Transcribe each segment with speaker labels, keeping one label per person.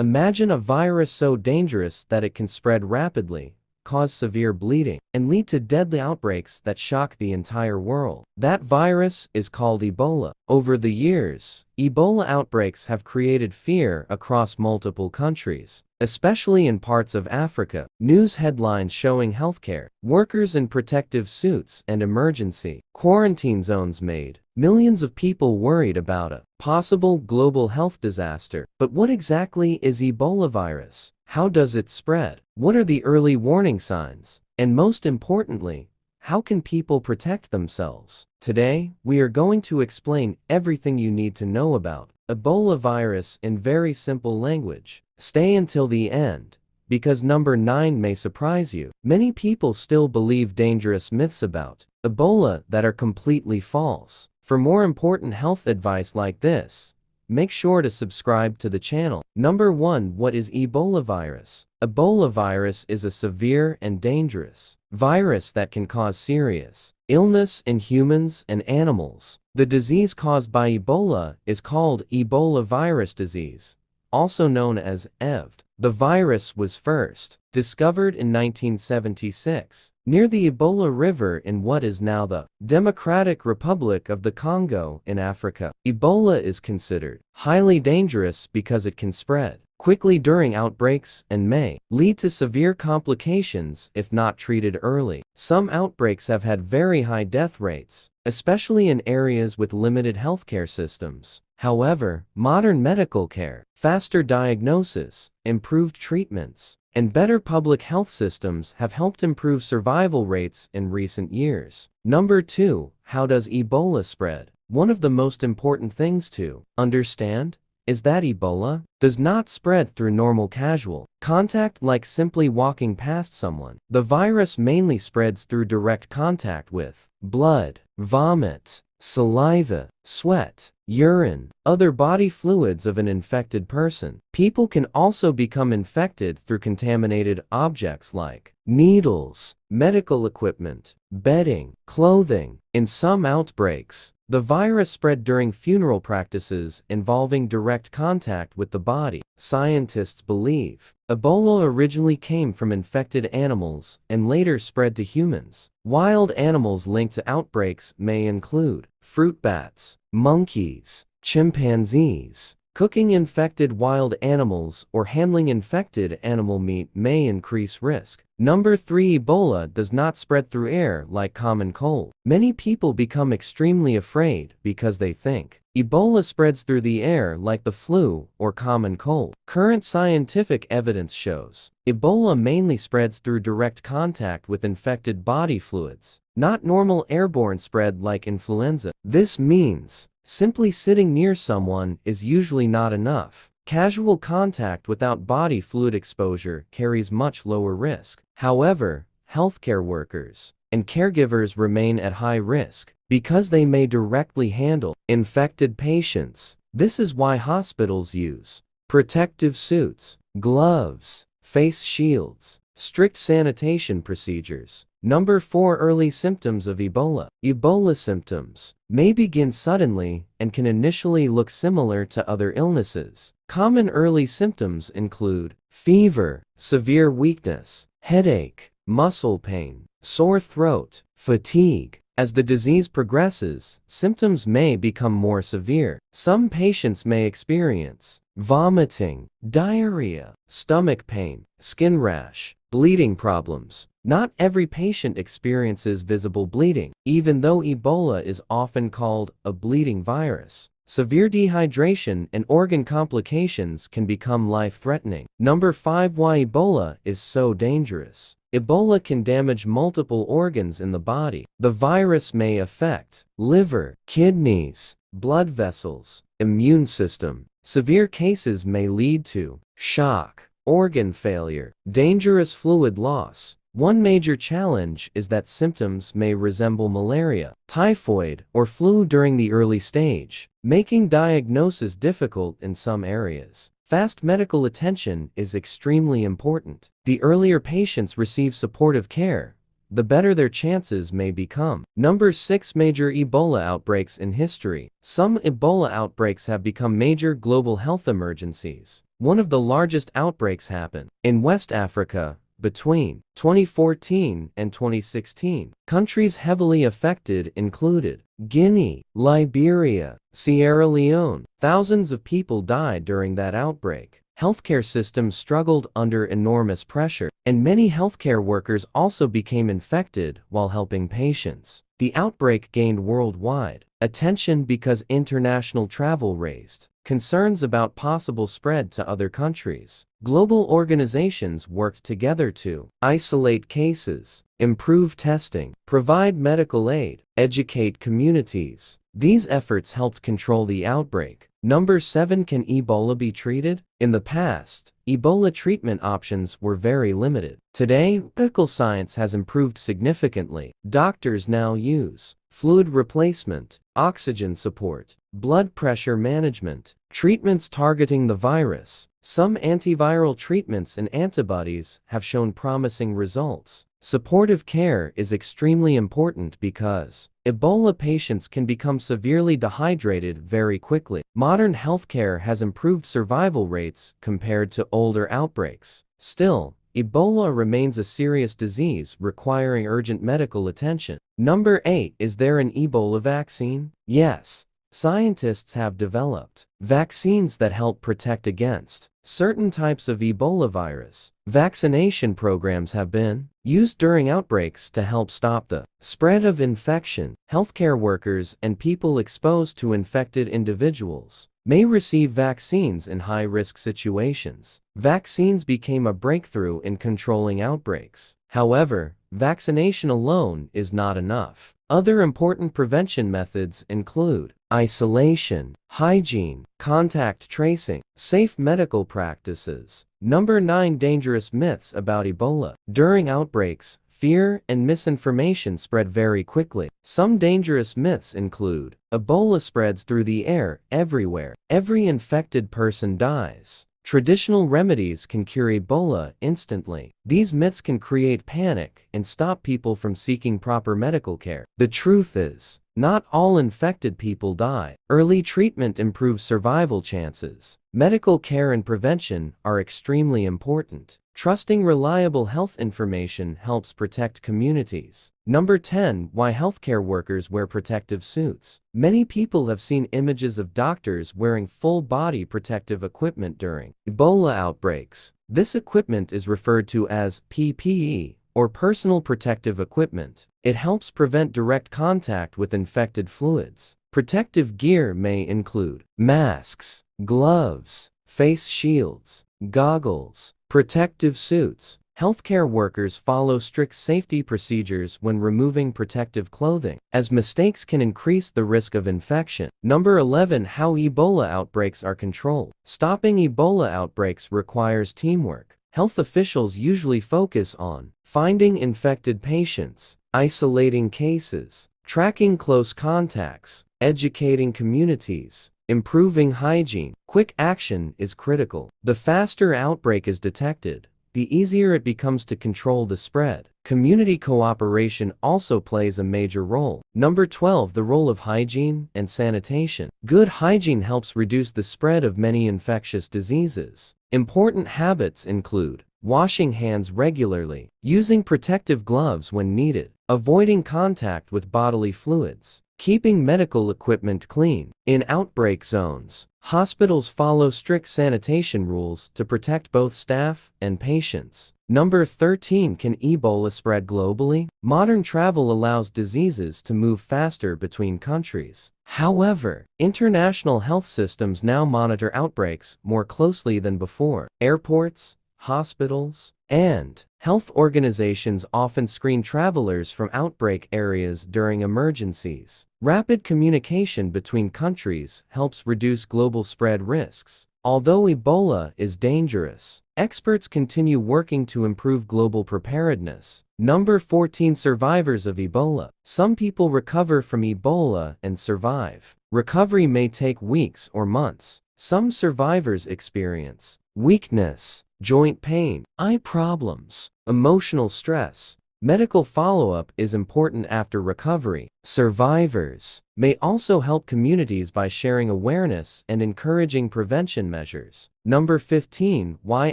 Speaker 1: Imagine a virus so dangerous that it can spread rapidly, cause severe bleeding, and lead to deadly outbreaks that shock the entire world. That virus is called Ebola. Over the years, Ebola outbreaks have created fear across multiple countries, especially in parts of Africa. News headlines showing healthcare workers in protective suits and emergency quarantine zones made millions of people worried about a possible global health disaster. But what exactly is Ebola virus? How does it spread? What are the early warning signs? And most importantly, how can people protect themselves? Today, we are going to explain everything you need to know about Ebola virus in very simple language. Stay until the end, because number 9 may surprise you. Many people still believe dangerous myths about Ebola that are completely false. For more important health advice like this, make sure to subscribe to the channel. Number 1. What is Ebola virus? Ebola virus is a severe and dangerous virus that can cause serious illness in humans and animals. The disease caused by Ebola is called Ebola virus disease, also known as EVD. The virus was first discovered in 1976 near the Ebola River in what is now the Democratic Republic of the Congo in Africa. Ebola is considered highly dangerous because it can spread quickly during outbreaks and may lead to severe complications if not treated early. Some outbreaks have had very high death rates, especially in areas with limited healthcare systems. However, modern medical care, faster diagnosis, improved treatments, and better public health systems have helped improve survival rates in recent years. Number 2. How does Ebola spread? One of the most important things to understand is that Ebola does not spread through normal casual contact like simply walking past someone. The virus mainly spreads through direct contact with blood, vomit, saliva, sweat, urine, other body fluids of an infected person. People can also become infected through contaminated objects like needles, medical equipment, bedding, clothing. In some outbreaks, the virus spread during funeral practices involving direct contact with the body. Scientists believe Ebola originally came from infected animals and later spread to humans. Wild animals linked to outbreaks may include fruit bats, monkeys, chimpanzees. Cooking infected wild animals or handling infected animal meat may increase risk. Number 3. Ebola does not spread through air like common cold. Many people become extremely afraid because they think Ebola spreads through the air like the flu or common cold. Current scientific evidence shows Ebola mainly spreads through direct contact with infected body fluids, not normal airborne spread like influenza. This means simply sitting near someone is usually not enough. Casual contact without body fluid exposure carries much lower risk. However, healthcare workers and caregivers remain at high risk because they may directly handle infected patients. This is why hospitals use protective suits, gloves, face shields, strict sanitation procedures. Number 4. Early symptoms of Ebola. Ebola symptoms may begin suddenly and can initially look similar to other illnesses. Common early symptoms include fever, severe weakness, headache, muscle pain, sore throat, fatigue. As the disease progresses, symptoms may become more severe. Some patients may experience vomiting, diarrhea, stomach pain, skin rash, bleeding problems. Not every patient experiences visible bleeding, even though Ebola is often called a bleeding virus. Severe dehydration and organ complications can become life-threatening. Number 5. Why Ebola is so dangerous. Ebola can damage multiple organs in the body. The virus may affect liver, kidneys, blood vessels, immune system. Severe cases may lead to shock, organ failure, dangerous fluid loss. One major challenge is that symptoms may resemble malaria, typhoid, or flu during the early stage, making diagnosis difficult in some areas. Fast medical attention is extremely important. The earlier patients receive supportive care, the better their chances may become. Number 6. Major Ebola outbreaks in history. Some Ebola outbreaks have become major global health emergencies. One of the largest outbreaks happened in West Africa between 2014 and 2016. Countries heavily affected included Guinea, Liberia, Sierra Leone. Thousands of people died during that outbreak. Healthcare systems struggled under enormous pressure, and many healthcare workers also became infected while helping patients. The outbreak gained worldwide attention because international travel raised concerns about possible spread to other countries. Global organizations worked together to isolate cases, improve testing, provide medical aid, educate communities. These efforts helped control the outbreak. Number 7. Can Ebola be treated? In the past, Ebola treatment options were very limited. Today, medical science has improved significantly. Doctors now use fluid replacement, oxygen support, blood pressure management, treatments targeting the virus. Some antiviral treatments and antibodies have shown promising results. Supportive care is extremely important because Ebola patients can become severely dehydrated very quickly. Modern healthcare has improved survival rates compared to older outbreaks. Still, Ebola remains a serious disease requiring urgent medical attention. Number 8. Is there an Ebola vaccine? Yes. Scientists have developed vaccines that help protect against certain types of Ebola virus. Vaccination programs have been used during outbreaks to help stop the spread of infection. Healthcare workers and people exposed to infected individuals may receive vaccines in high-risk situations. Vaccines became a breakthrough in controlling outbreaks. However, vaccination alone is not enough. Other important prevention methods include isolation, hygiene, contact tracing, safe medical practices. Number 9. Dangerous myths about Ebola. During outbreaks, fear and misinformation spread very quickly. Some dangerous myths include Ebola spreads through the air everywhere. Every infected person dies. Traditional remedies can cure Ebola instantly. These myths can create panic and stop people from seeking proper medical care. The truth is, not all infected people die. Early treatment improves survival chances. Medical care and prevention are extremely important. Trusting reliable health information helps protect communities. Number 10. Why healthcare workers wear protective suits. Many people have seen images of doctors wearing full-body protective equipment during Ebola outbreaks. This equipment is referred to as PPE, or personal protective equipment. It helps prevent direct contact with infected fluids. Protective gear may include masks, gloves, face shields, goggles, protective suits. Healthcare workers follow strict safety procedures when removing protective clothing, as mistakes can increase the risk of infection. Number 11. How Ebola outbreaks are controlled. Stopping Ebola outbreaks requires teamwork. Health officials usually focus on finding infected patients, isolating cases, tracking close contacts, educating communities, improving hygiene. Quick action is critical. The faster outbreak is detected, the easier it becomes to control the spread. Community cooperation also plays a major role. Number 12. The role of hygiene and sanitation. Good hygiene helps reduce the spread of many infectious diseases. Important habits include washing hands regularly, using protective gloves when needed, avoiding contact with bodily fluids, keeping medical equipment clean. In outbreak zones, hospitals follow strict sanitation rules to protect both staff and patients. Number 13. Can Ebola spread globally? Modern travel allows diseases to move faster between countries. However, international health systems now monitor outbreaks more closely than before. Airports, hospitals, and health organizations often screen travelers from outbreak areas during emergencies. Rapid communication between countries helps reduce global spread risks. Although Ebola is dangerous, experts continue working to improve global preparedness. Number 14. Survivors of Ebola. Some people recover from Ebola and survive. Recovery may take weeks or months. Some survivors experience weakness, joint pain, eye problems, emotional stress, Medical follow-up is important after recovery. Survivors may also help communities by sharing awareness and encouraging prevention measures. Number 15. Why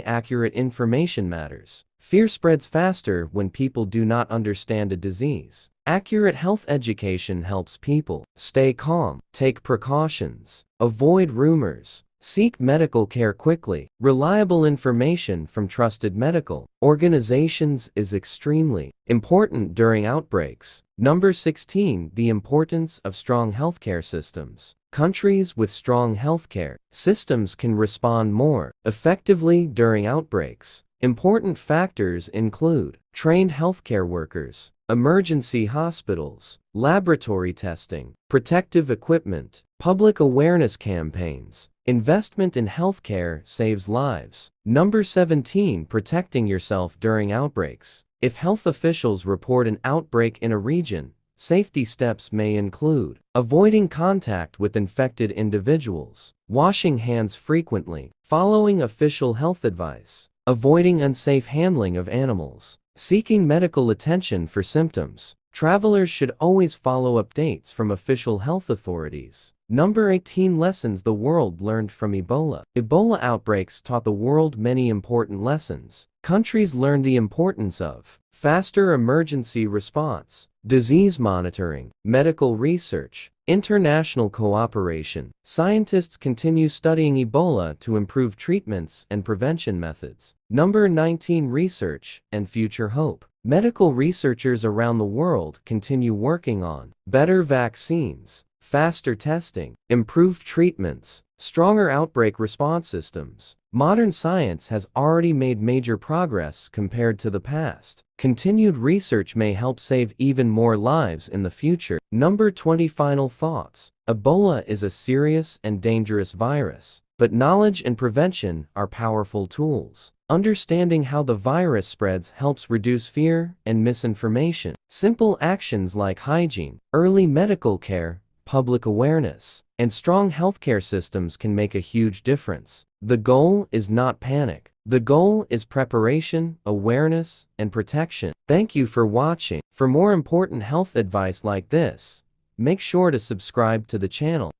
Speaker 1: accurate information matters. Fear spreads faster when people do not understand a disease. Accurate health education helps people stay calm, take precautions, avoid rumors, seek medical care quickly. Reliable information from trusted medical organizations is extremely important during outbreaks. Number 16. The importance of strong healthcare systems. Countries with strong healthcare systems can respond more effectively during outbreaks. Important factors include trained healthcare workers, emergency hospitals, laboratory testing, protective equipment, public awareness campaigns. Investment in healthcare saves lives. Number 17. Protecting yourself during outbreaks. If health officials report an outbreak in a region, safety steps may include avoiding contact with infected individuals, washing hands frequently, following official health advice, avoiding unsafe handling of animals, seeking medical attention for symptoms. Travelers should always follow updates from official health authorities. Number 18. Lessons the world learned from Ebola. Ebola outbreaks taught the world many important lessons. Countries learned the importance of faster emergency response, disease monitoring, medical research, international cooperation. Scientists continue studying Ebola to improve treatments and prevention methods. Number 19. Research and future hope. Medical researchers around the world continue working on better vaccines, faster testing, improved treatments, stronger outbreak response systems. Modern science has already made major progress compared to the past. Continued research may help save even more lives in the future. Number 20. Final thoughts. Ebola is a serious and dangerous virus, but knowledge and prevention are powerful tools. Understanding how the virus spreads helps reduce fear and misinformation. Simple actions like hygiene, early medical care, public awareness, and strong healthcare systems can make a huge difference. The goal is not panic. The goal is preparation, awareness, and protection. Thank you for watching. For more important health advice like this, make sure to subscribe to the channel.